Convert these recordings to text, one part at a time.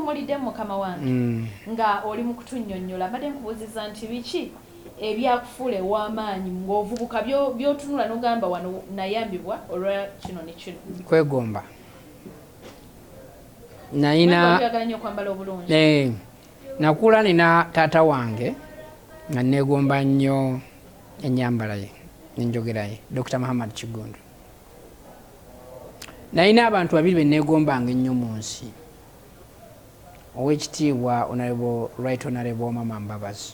nkuwummulidde mukama wange nga oli mu kutunnyonnyola mbadde nkubuuziza nti biki ebyakufuula ew'amaanyi ng'ovubuka by'otunula n'ogamba wano nayambibwa olwa kino ne kino. Kwegomba. Oyagala nnyo okwambala obulungi. Nakula nina taata wange nga neegomba nnyo ennyambala ye n'enjogera ye, Dr. Muhammad Kigundu. Nalina abantu babiri be neegombanga ennyo mu nsi. Oweekitiibwa Right Honorable Mama Mbabazi,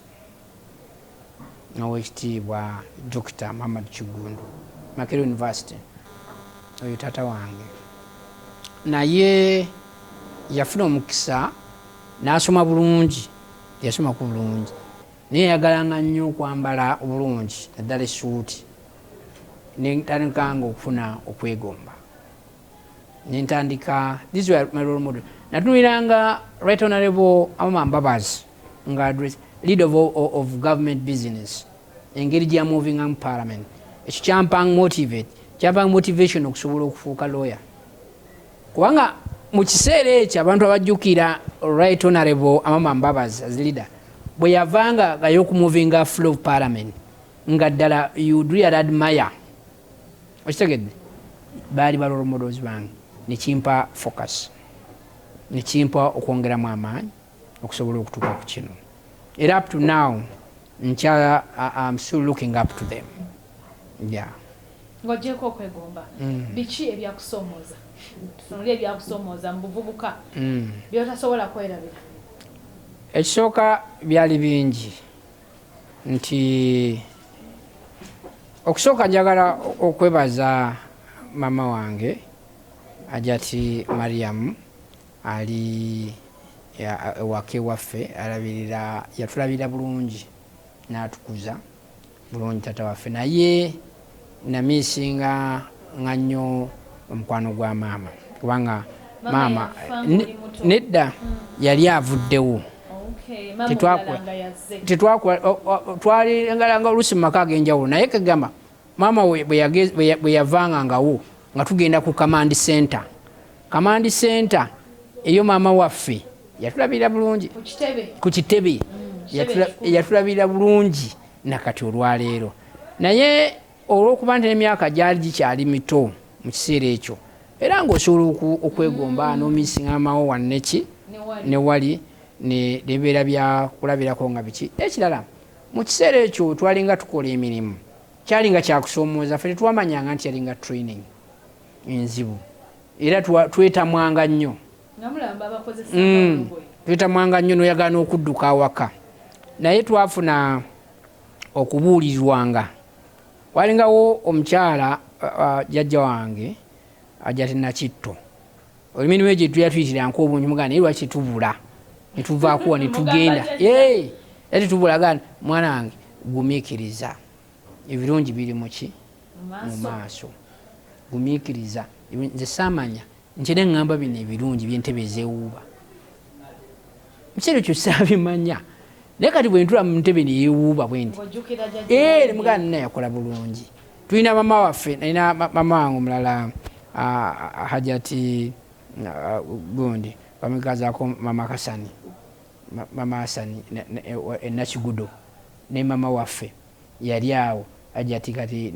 n'oweekitiibwa Dr. Muhammad Kigundu, Makerere University, oyo taata wange. Naye yafuna omukisa n'asoma bulungi, yasomako bulungi, naye yayagalanga nnyo okwambala obulungi, naddala essuuti. Nentandikanga okufuna okwegomba. Nentandika, these were my role model. Natunuliranga Right Honorable Mama Mbabazi nga leader of government business, engeri gya moving on parliament. Ekyo kyampanga motivation okusobola okufuuka lawyer. Kubanga mu kiseera ekyo abantu abajjukira Right Honorable Mama Mbabazi as leader, bwe yavanga gayo ku moving a flow of parliament nga ddala you really admire. Okitegedde? Baali ba role models bange. Nekimpa focus. Nekimpa okwongeramu amaanyi okusobola okutuuka ku kino. Era up to now, I'm still looking up to them. Yeah. Ng'ogyeko okwegomba. Biki ebyakusomooza? Tutunulire ebyakusomooza mu buvubuka by'otasobola kwerabira. Ekisooka byali bingi. Nti okusooka njagala okwebaza mama wange Ajati Mariam ali ewaka waffe yatulabira bulungi n'atukuza bulungi tata waffe, naye namiisinga nga nnyo omukwano gwa maama kubanga maama nedda yali avuddewo. Twalingalanga oluusi mu maka ag'enjawulo, naye kagamba maama bwe yavangangawo nga tugenda ku command center. Command center eyo maama waffe yatulabira bulungi ku kitebe, yatulabira bulungi nakati olwaleero. Naye olw'okuba nti n'emyaka gyali gikyali mito mu kiseera ekyo, era ng'osobola okwegomba n'omiisinga amawo wanneki ne wali nebibeera byakulabirako nga biki. Ekirala mu kiseera ekyo twalinga tukola emirimu, kyalinga kyakusoomooza, ffe tetwamanyanga nti yalinga training enzibu, era twetamwanga nnyo. Twetamwanga nnyo n'oyagala n'okudduka awaka. Naye twafuna okubuulirwanga. Walingawo omukyala jjajja wange Ajati Nakitto, emirimu egyo tuyatuyitiranga obungi mugana naye lwaki tubula netuvaako netugenda ati tubulagana mwana wange gumiikiriza ebirungi biri muki mu maaso, gumiikiriza. Nze saamanya nkyera eŋŋamba bino ebirungi by'entebe ezeewuuba, mukiseera ekyo saabimanya, naye kati bwe ntula mu ntebe neyeewuuba bwe nti mugana nina yakola bulungi. Tulina mama waffe, nalina mama wange omulala Hajati gundi bamwegazaako mama Kasani, mama Hasani Nakigudo, ne mama waffe yali awo Hajati kati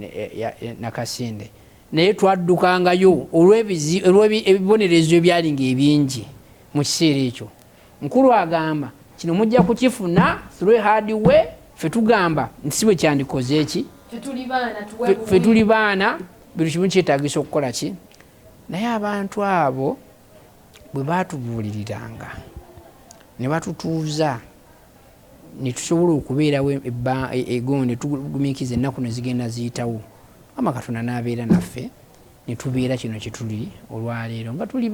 Nakasinde. Naye twaddukangayo olw'ebibonerezo ebyalinga ebingi mu kiseera ekyo. Nkulu agamba kino mujja kukifuna through hard way. Ffe tugamba nti si bwe kyandikoze eki, ffe tuli baana, buli kimu kyetaagisa okukola ki. Naye abantu abo bwe baatubuuliriranga ne batutuuza ne tusobola okubeerawo egonde tugumiikiza ennaku ne zigenda ziyitawo, Mama Katonda n'abeera naffe ne tubeera kino kye tuli olwaleero nga tuli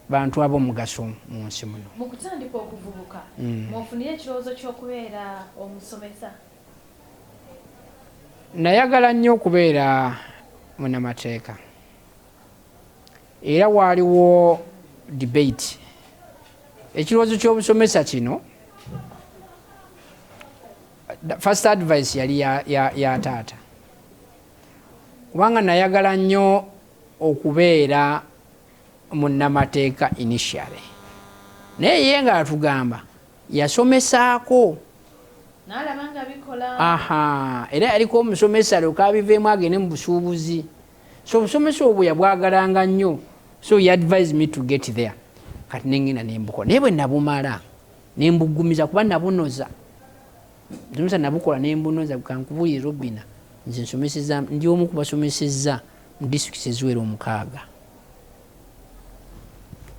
bantu ab'omugaso mu nsi muno. Mu kutandika okuvubuka mwofunire ekirowoozo ky'okubeera omusomesa? Nayagala nnyo okubeera munnamateeka, era waaliwo debate. Ekirowoozo ky'obusomesa kino, first advice yali ya taata, kubanga nayagala nnyo okubeera munnamateeka initially. naye ye nga atugamba yasomesaako n'alabanga bikola. aha era yaliko omusomesa lyoka abiveemu agende mu busuubuzi. So obusomesa obwo yabwagalanga nnyo, so he advised me to get there. Kati nengenda nembukola naye bwe nabumala nembugumiza kuba nabunoza. Nsomesa nabukola nembunoza kankubuulire Robina, nze nsomeseza ndi omu kubasomeseza mu disitulikiti eziwera 6.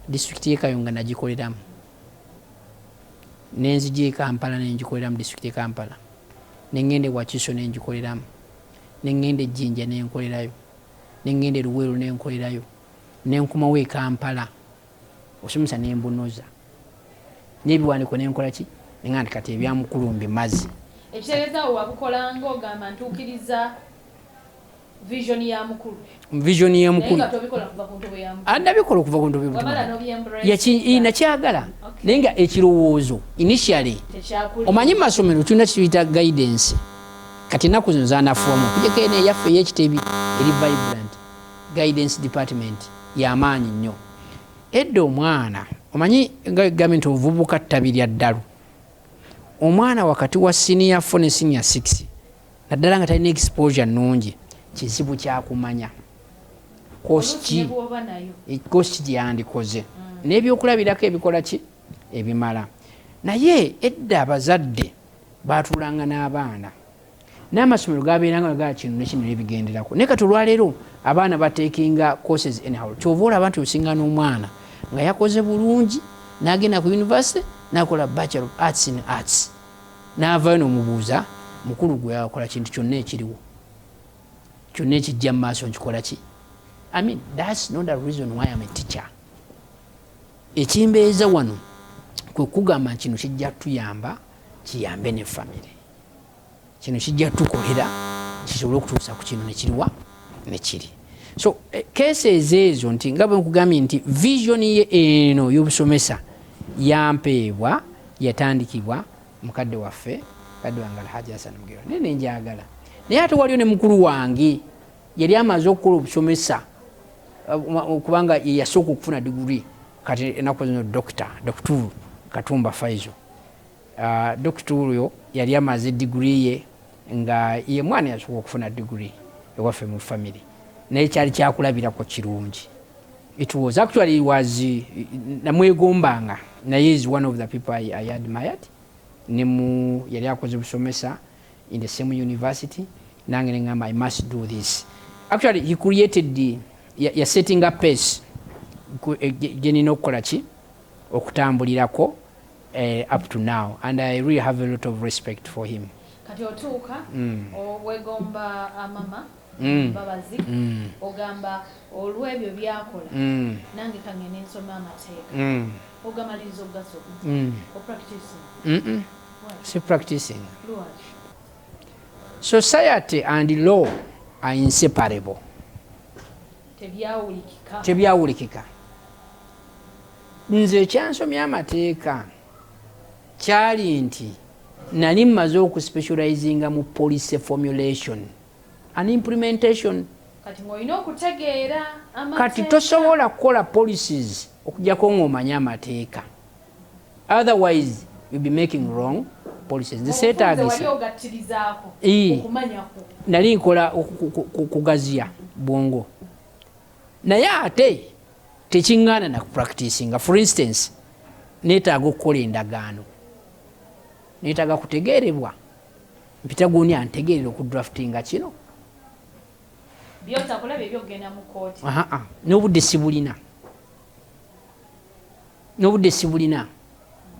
Disitulikiti y'e Kayunga nagikoleramu, nenzija e Kampala nengikolera mu disitulikiti y'e Kampala, nengende Wakiso nengikoleramu, nengende Jinja nenkolerayo, nengende Luweero nenkolerayo, nenkumawo e Kampala osomesa nembunoza n'ebiwandiiko nenkola ki nengandi kati ebyamukulu mbimaze. Ekitegeeza wabukolanga ogamba ntuukiriza vision ya mukulu. Vision ya mukulu naye nga tobikola kuva ku ntobo ya mukulu. Andabikola okuva ku ntobo ya mukulu nakyagala naye nga ekirowoozo initially omanyi mu masomero tulina kiyita guidance. Kati ennaku zino zanafuwamu okujjako eno eyaffe ey'ekitebi eri vibrant guidance department y'amaanyi nnyo. Edda omwana omanyi gambe nti ovubuka ttabi lya ddalu, omwana wakati wa senior 4 ne senior 6 naddala nga talina exposure nnungi kizibu kyakumanya kosti gyeyandikoze n'ebyokulabirako ebikola ki ebimala. Naye edda abazadde baatulanga n'abaana n'amasomero gabeeranga gaa kino nekino nebigenderako, naye kati olwaleero abaana batekinga courses anyhow. Kyova olaba nti osinga n'omwana nga yakoze bulungi n'agenda ku university n'akola Bachelor of Arts in Arts, n'avayo n'omubuuza mukulu gwe yakola kintu kyonna ekiriwo, kyonna ekijja mu maaso nkikola ki? I mean, that's not the reason why I'm a teacher. Ekimbeeza wano kwe kugamba kino kijja tuyamba kiyambe ne family, kino kijja tukolera kisobole okutuusa ku kino nekiriwa nekiri. So cases ezo nti nga bwe nkugambye nti vision ye eno y'obusomesa yampeebwa yatandikibwa mukadde waffe kadde wange Alhaji Hassan Mugero nene njagala. Naye ate waliyo ne mukulu wange yali amaze okukola obusomesa kubanga yasooka okufuna degree kati ennaku zino Dr. Katumba Faizo. Dr. oyo yali amaze degree ye nga ye mwana yasooka okufuna degree ewaffe mu family, naye kyali kyakulabirako kirungi. It was actually namwegombanga naye is one of the people I admired. Nemu yali akoze busomesa in the same university, nange nengamba I must do this. Actually he created the setting up pace genina okukola ki okutambulirako up to now, and I really have a lot of respect for him. Kati otuuka owegomba amama babazi ogamba olw'ebyo byakola nange kangene nsoma amateeka ogamaliriza ogasoga opracticing si practicing. Society and law are inseparable. Tebyawulikika. Nze kyansomya amateeka kyali nti nali mmaze okuspecializinga mu policy formulation and implementation. Kati ng'olina okutegeera amateeka. Kati tosobola kukola policies okujjako ng'omanya amateeka, otherwise you'll be making wrong policies. Nali nkola kugaziya bwongo naye ate tekiŋŋaana na kupracticinga. For instance, neetaaga okukola endagaano, neetaaga kutegeerebwa mpita guuni antegeerera okudraftinga kino n'obudde sibulina,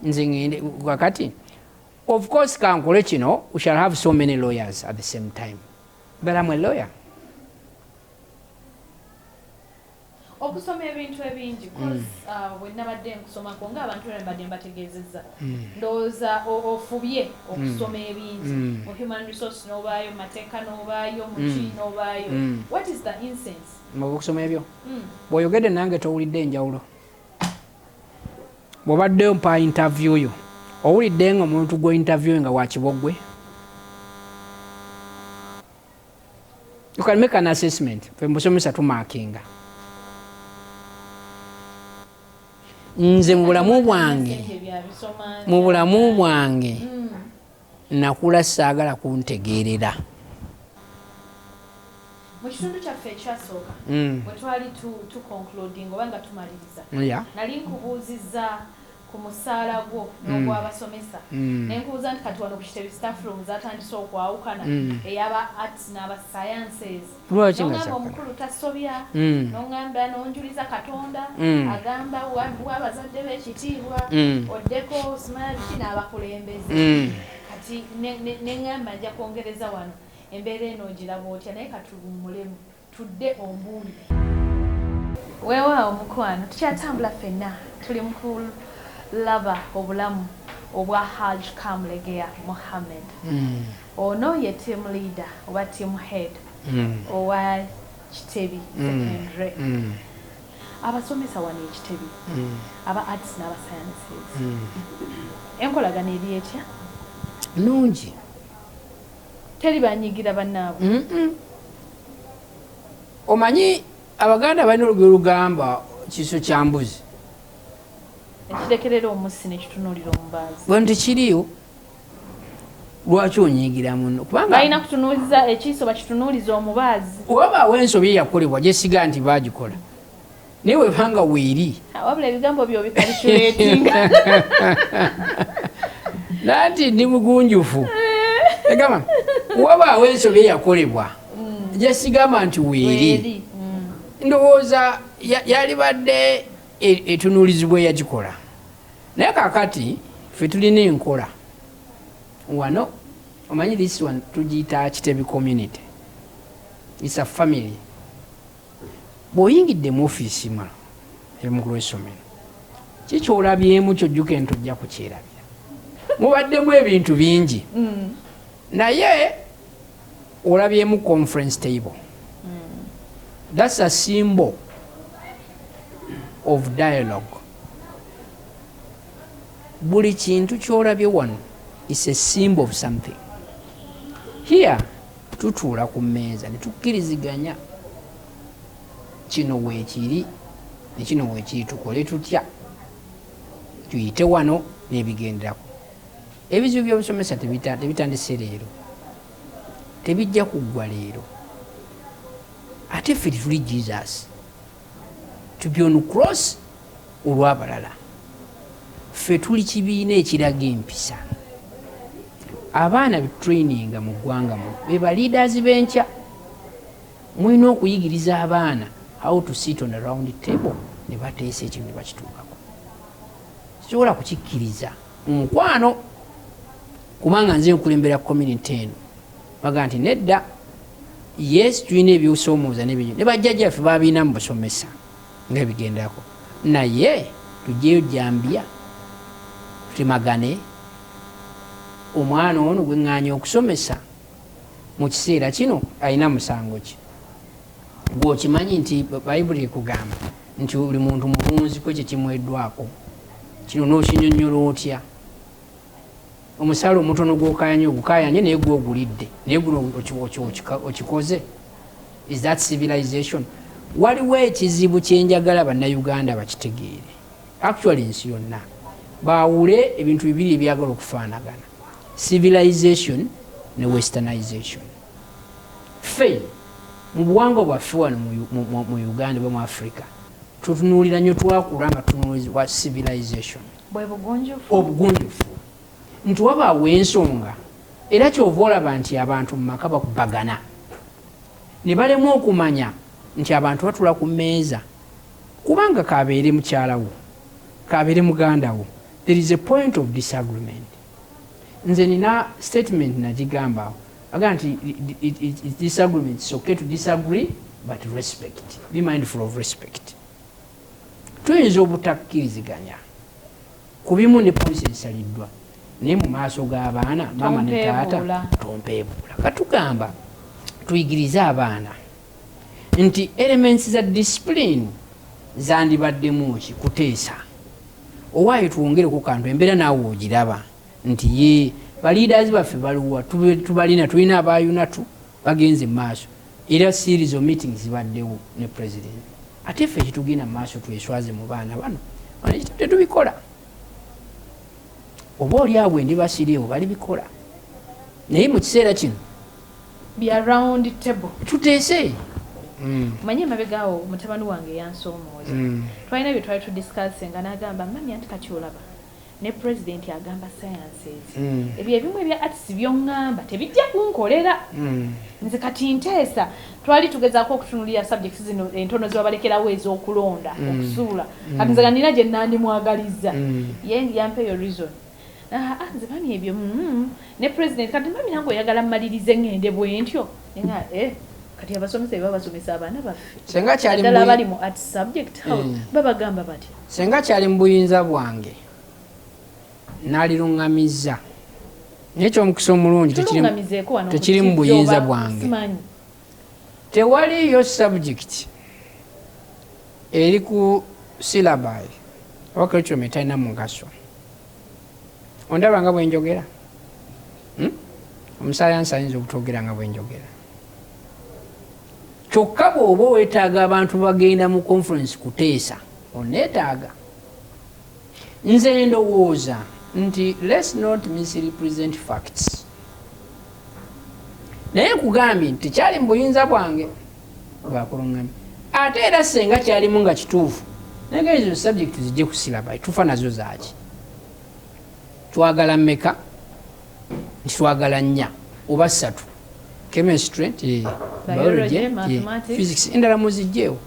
nze ngende wakati. Of course kankole kino, we shall have so many lawyers at the same time, but I'm a lawyer. Okusoma ebintu ebingi because bwe nabadde nkusomako ng'abantu badde mbategeezezza ndowooza ofubye okusoma ebingi mu human resource n'obaayo, mateeka n'obaayo, muki n'obaayo. What is the incense mu kusoma ebyo? Bw'oyogedde nange towulidde enjawulo. Bw'obadde mpa interview yo owulidde nga omuntu gwe interview nga wakibogwe? You can make an assessment. Fe musomesa tumakinga. nze mu bulamu bwange nakula saagala kuntegeerera. Mu kitundu kyaffe ekyasooka bwe twali tuconcluding oba nga tumaliriza nali nkubuuzizza ku musaala gwo n'ogw'abasomesa ne nkubuuza nti kati wano ku Kitebi staff room zatandise okwawukana ey'aba arts n'aba sciences n'ogamba omukulu tasobya n'ogamba n'onjuliza Katonda agamba w'abazadde b'ekitiibwa oddeko osimala biki n'abakulembeze kati ne ngamba nja kwongereza wano embeera eno ogiraba otya naye katuwummulemu tudde ombuuli. Weewaawo mukwano tukyatambula ffenna tuli mu kulaba obulamu obwa Hajji Muhammed. Ono ye team leader oba team head owa Kitebi secondary. Abasomesa wano Kitebi aba arts n'aba sciences. Enkolagana eri etya? Nungi. Teri banyigira bannaabwe. Omanyi Abaganda balina olugero lugamba kiso kya mbuzi ekirekerera omusi nekitunuulira omubaazi. Bwe tekiriyo lwaki onyigira muno kubanga balina kutunuuliza ekiso bakitunuuliza omubaazi. Wabaawo ensobi yakolebwa gyesiga nti baagikola naye webanga weeri wabula ebigambo byo bikalikuleetinga nanti ndi mugunjufu egamba wabaawo ensobi yakolebwa gyesigamba nti weeri ndowooza yali badde etunuulizibwa eyagikola naye kakati ffe tulina enkola wano omanyi this one tugiyita Kitebi community, it's a family. Bw'oyingidde mu ofiisi mala emukulu w'essomero kikyolabyemu kyojjuka ento ojja kukyerabira mubaddemu ebintu bingi naye olabyemu conference table. That's a symbol of dialogue. Buli kintu kyolabye wano is a symbol of something. Here tutuula ku mmeeza ne tukkiriziganya kino weekiri ne kino weekiri tukole tutya tuyite wano n'ebigenderako. Ebizibu by'obusomesa tebitandise leero, tebijja kuggwa leero. Ate ffe tuli Jesus to be on cross olw'abalala. Ffe tuli kibiina ekiraga empisa. Abaana betraininga mu ggwanga mu be ba leaders b'enkya. Mulina okuyigiriza abaana how to sit on a round table ne bateesa ekintu ne bakituukako. Sisobola kukikkiriza mukwano kubanga nze nkulembera community eno baga nti nedda yes tulina ebyosoomooza n'ebinyo ne bajjajjaffe babiina mu busomesa ng'ebigendako naye tujjeyo jambya tutemagane omwana ono gwe ŋŋaanya okusomesa mu kiseera kino alina musango ki. Gwe okimanyi nti bayibuli ekugamba nti buli muntu mulunzi kwe kyekimweddwako kino n'okinyonnyola otya. Omusaala omutono gw'okaayanye naye gw'ogulidde naye guno okikoze. Is that civilization? Waliwo ekizibu kyenjagala bannayuganda bakitegeere. Actually ensi yonna baawule ebintu bibiri ebyagala okufaanagana, civilization ne westernization. Ffe mu buwangwa bwaffe wano mu Uganda oba mu Africa tutunuulira nnyo twakula nga tutunuulizibwa civilization, obugunjufu. Nti wabaawo ensonga era kyova olaba nti abantu mu maka bakubagana ne balemu okumanya nti abantu batula ku mmeeza kubanga kabeere mukyala wo, kabeere muganda wo, there is a point of disagreement. Nze nina statement nagigamba aga nti disagreement, it's okay to disagree but respect, be mindful of respect. Tuyinza obutakkiriziganya ku bimu ne poliisi esaliddwa naye mu maaso g'abaana mama ne taata tompeebuula. Katugamba tuyigirize abaana nti elements za discipline zandibaddemu ki kuteesa. Owaayo twongereko kantu embeera naawe ogiraba nti ye baliidaazi baffe baliwa tubalina, tulina abayunatu bagenze mu maaso era series of meetings zibaddewo ne president. Ate ffe kitugenda mu maaso tweswaze mu baana bano tetubikola oba oli awo ndibasiriwo bali bikola naye mu kiseera kino bya round table tuteese manye mabegaawo mutabani wange yansomooza twalina bye twali tudiscussinga n'agamba mami anti kati olaba ne president agamba sciences ebyo ebimu ebya arts by'oŋŋamba tebijja kunkolera nze kati nteesa twali tugezaako okutunulira subjects zino entono zebabalekerawo ez'okulonda okusuula kati nze ganina gye nandimwagaliza ye yampeeyo reason nze mami ebyo ne president kati mami nange oyagala mmalirize ŋŋende bwe ntyo nga kati abasomesa bye babasomesa abaana baffe ddala abali mu art subject house babagamba batya senga kyali mu buyinza bwange naliruŋŋamizza naye kyomukisa omulungi tekiri mu buyinza bwange tewaliyo subject eri ku syllabi oba curriculum etalina mugaso ondaba nga bwenjogera omusayansi ayinza okutwogera nga bwenjogera kyokka bw'oba weetaaga abantu bagenda mu conference kuteesa oneetaaga nze ndowooza nti let's not misrepresent facts naye nkugambye nti kyali mu buyinza bwange bwakuluŋŋamye ate era senga kyalimu nga kituufu naye ezo subject zijje ku syllabi tufa nazo zaaki twagala mmeka nti twagala 4 oba 3 chemistry biology physics endala muzijjeewo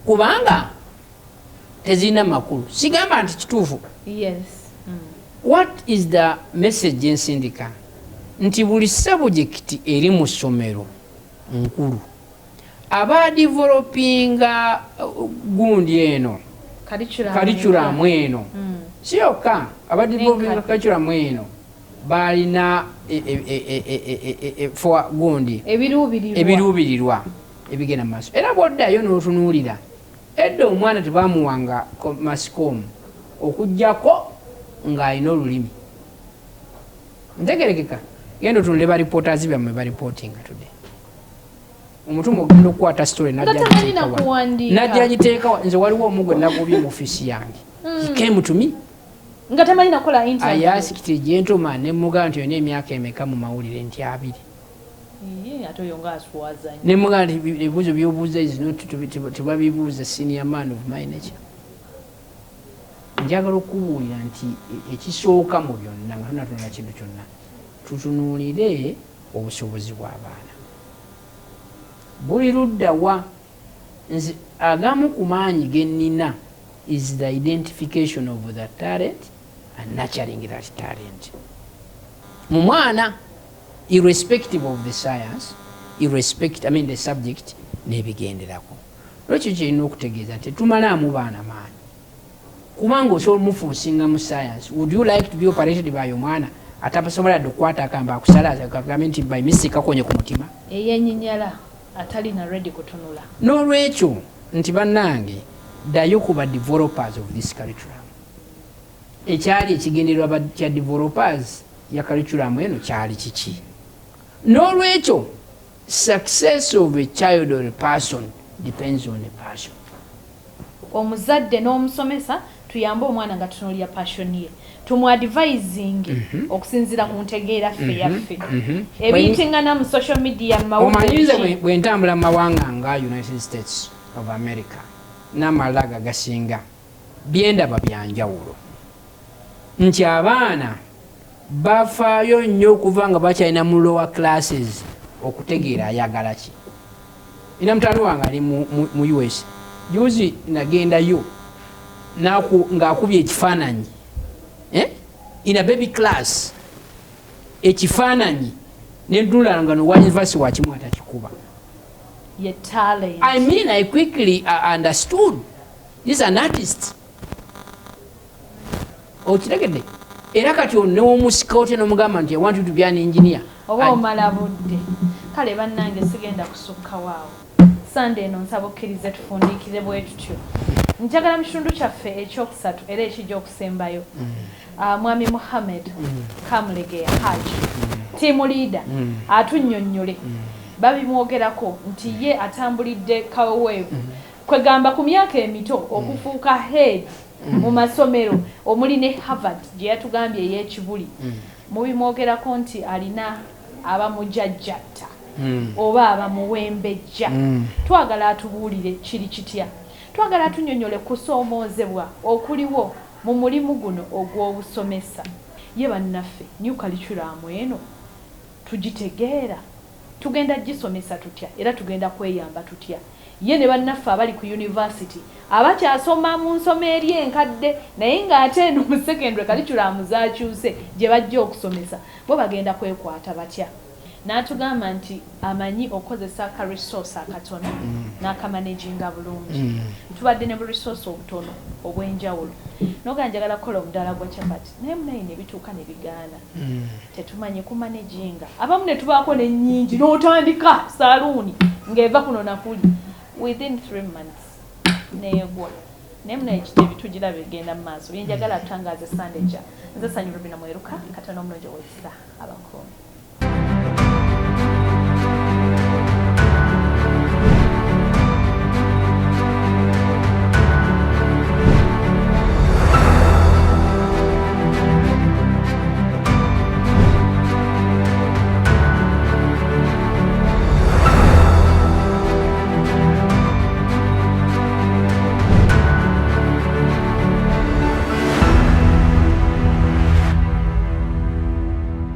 kubanga tezirina makulu sigamba nti kituufu what is the message ensindika nti buli subject eri mu ssomero nkulu abadevelopinga gundi eno curriculum eno si yokka abadevelopinga curriculum eno balina for gundi ebiruubirirwa ebigenda mu maaso era bwoddayo n'otunuulira edda omwana tebamuwanga masikomu okuggyako ng'alina olulimi ntegerekeka genda otunule baripooters byammwe baripootinga tudde omutumu ogenda okukwata story najja giteekawa nze waliwo omu gwe nagobye mu ofiisi yange came to me nga tamanyi nakola interview ayasikite gentleman ne mugamba nti yona emyaka emeka mu mawulire nti 2 ate oyo nga aswaza ne mugamba nti ebibuuzo by'obuuza tebabibuuza senior man of my nature njagala okubuulira nti ekisooka mu byonna nga tunatunula kintu kyonna tutunuulire obusobozi bw'abaana buli luddawa nze agamu ku maanyi ge nnina is the identification of the talent and nurturing that talent mu mwana irrespective of the science the subject n'ebigenderako lwekyo kyerina okutegeeza nti tumalaamu baana maanyi kubanga osobola omufuusinga mu science would you like to be operated by omwana atabasobola dde okukwata akamba akusalaagagambe nti by mistake akonye ku mutima eyenyinyala atalina ready kutunula n'olwekyo nti bannange ddayo ku ba developers of this curriculum ekyali ekigendererwa kya developers ya curriculum eno kyali kiki n'olwekyo success of a child or a person depends on a passion omuzadde n'omusomesa tuyambe omwana nga tutunulira passion ye tumuadvising okusinziira ku ntegeera ffe yaffe ebiyitiŋŋana mu social media omanyize bwe ntambula mu mawanga nga United States of America n'amalala agasinga byendaba byanjawulo nti abaana bafaayo nnyo okuva nga bakyalina mu lower classes okutegeera ayagala ki ina mutano wange ali mu US juzi nagendayo ng'akubye ekifaananyi ina baby class ekifaananyi nentunula nga nowa university wakimu atakikuba I quickly understood this is an artist okitegedde era kati newomusika otya nomugamba nti I want you to be an engineer oba omala budde kale bannange sigenda kusukka waawo Sunday eno nsaba okkirize tufundiikire bwe tutyo njagala mu kitundu kyaffe ekyokusatu era ekijja okusembayo Mwami Muhammed Kamulegeya Haji team leader atunnyonnyole babimwogerako nti ye atambulidde kaweevu kwegamba ku myaka emito okufuuka head mu masomero omuli ne Harvard gye yatugambye ey'ekibuli mubimwogerako nti alina abamujajjatta oba abamuwembejja twagala atubuulire kiri kitya twagala atunyonyole kusoomoozebwa okuliwo mu mulimu guno ogw'obusomesa ye bannaffe new curriculum eno tugitegeera tugenda gisomesa tutya era tugenda kweyamba tutya ye ne bannaffe abali ku university abakyasoma mu nsoma eri enkadde naye ng'ate eno mu secondary curriculum zaakyuse gye bajja okusomesa bo bagenda kwekwata batya n'atugamba nti amanyi okukozesa aka resource akatono n'akamanaginga bulungi tubadde ne bu resource obutono obw'enjawulo noga njagala kukola omudaala gwa chapati naye munaine ebituuka ne bigaana tetumanyi kumanaginga abamu ne tubaako n'ennyingi n'otandika saluuni ng'eva kuno nakuli within 3 months neegwa naye munaye kiti ebitugira bigenda mu maaso byenjagala tutangaza Sunday nze Ssanyu Rubina Mweruka katono omulungi ow'ekisa abakuumi